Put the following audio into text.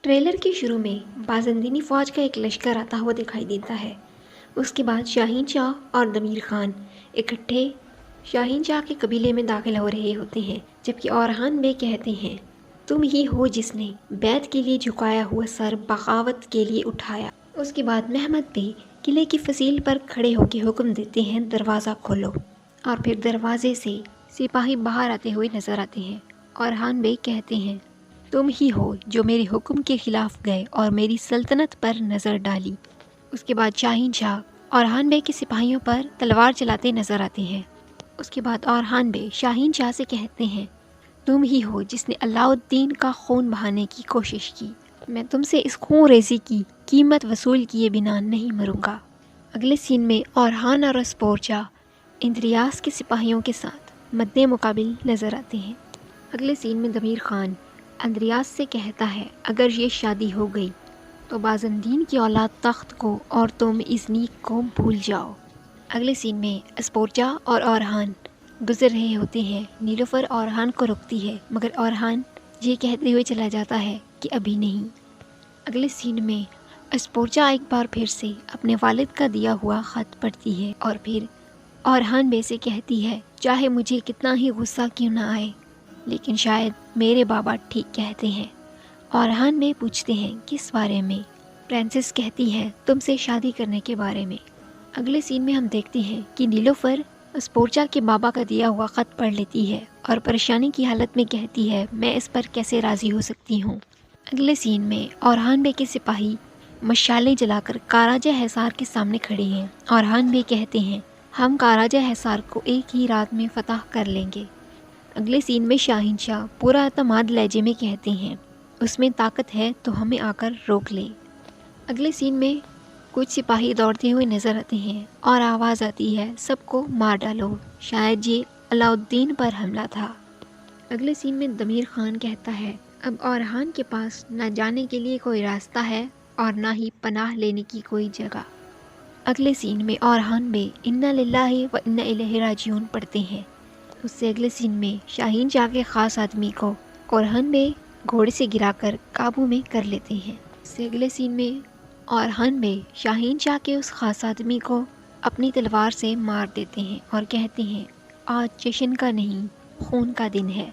Trailer کے شروع میں بازندینی فوج کا ایک لشکر آتا ہوا دکھائی دیتا ہے۔ اس کے بعد شاہین شاہ اور دمیر خان اکٹھے شاہین شاہ کے قبیلے میں داخل ہو رہے ہوتے ہیں، جبکہ اورحان بے کہتے ہیں تم ہی ہو جس نے بیت کے لیے جھکایا ہوا سر بغاوت کے لیے اٹھایا۔ اس کے بعد محمد بے قلعے کی فصیل پر کھڑے ہو کے حکم دیتے ہیں دروازہ کھولو، اور پھر دروازے سے سپاہی باہر آتے ہوئے نظر آتے ہیں۔ اورحان بے کہتے ہیں تم ہی ہو جو میرے حکم کے خلاف گئے اور میری سلطنت پر نظر ڈالی۔ اس کے بعد شاہین شاہ اورحان بے کے سپاہیوں پر تلوار چلاتے نظر آتے ہیں۔ اس کے بعد اورحان بے شاہین شاہ سے کہتے ہیں تم ہی ہو جس نے علاء الدین کا خون بہانے کی کوشش کی، میں تم سے اس خون ریزی کی قیمت وصول کیے بنا نہیں مروں گا۔ اگلے سین میں اورحان اور اسپورچا اندریاس کے سپاہیوں کے ساتھ مد مقابل نظر آتے ہیں۔ اگلے سین میں دمیر خان اندریاس سے کہتا ہے اگر یہ شادی ہو گئی تو بازندین کی اولاد تخت کو اور تم اس نیک کو بھول جاؤ۔ اگلے سین میں اسپورچا اور اورحان گزر رہے ہوتے ہیں۔ نیلوفر اورحان کو روکتی ہے مگر اورحان یہ کہتے ہوئے چلا جاتا ہے کہ ابھی نہیں۔ اگلے سین میں اسپورچا ایک بار پھر سے اپنے والد کا دیا ہوا خط پڑھتی ہے اور پھر اورحان بے سے کہتی ہے چاہے مجھے کتنا ہی غصہ کیوں نہ آئے لیکن شاید میرے بابا ٹھیک کہتے ہیں۔ اورحان بے پوچھتے ہیں کس بارے میں؟ پرنسس کہتی ہے تم سے شادی کرنے کے بارے میں۔ اگلے سین میں ہم دیکھتے ہیں کہ نیلوفر اسپورچا کے بابا کا دیا ہوا خط پڑھ لیتی ہے اور پریشانی کی حالت میں کہتی ہے میں اس پر کیسے راضی ہو سکتی ہوں۔ اگلے سین میں اورحان بے کے سپاہی مشالیں جلا کر کاراجہ حصار کے سامنے کھڑے ہیں۔ اورحان بے کہتے ہیں ہم کاراجہ حصار کو ایک ہی رات میں فتح کر لیں گے۔ اگلے سین میں شاہین شاہ پورا اعتماد لہجے میں کہتے ہیں اس میں طاقت ہے تو ہمیں آ کر روک لے۔ اگلے سین میں کچھ سپاہی دوڑتے ہوئے نظر آتے ہیں اور آواز آتی ہے سب کو مار ڈالو، شاید یہ علاء الدین پر حملہ تھا۔ اگلے سین میں دمیر خان کہتا ہے اب اورحان کے پاس نہ جانے کے لیے کوئی راستہ ہے اور نہ ہی پناہ لینے کی کوئی جگہ۔ اگلے سین میں اورحان بے انا للہ و انا الیہ راجعون پڑھتے ہیں۔ اس سے اگلے سین میں شاہین شاہ کے خاص آدمی کو اورحان بے گھوڑے سے گرا کر قابو میں کر لیتے ہیں۔ اس سے اگلے سین میں اورحان بے شاہین شاہ کے اس خاص آدمی کو اپنی تلوار سے مار دیتے ہیں اور کہتے ہیں آج جشن کا نہیں خون کا دن ہے۔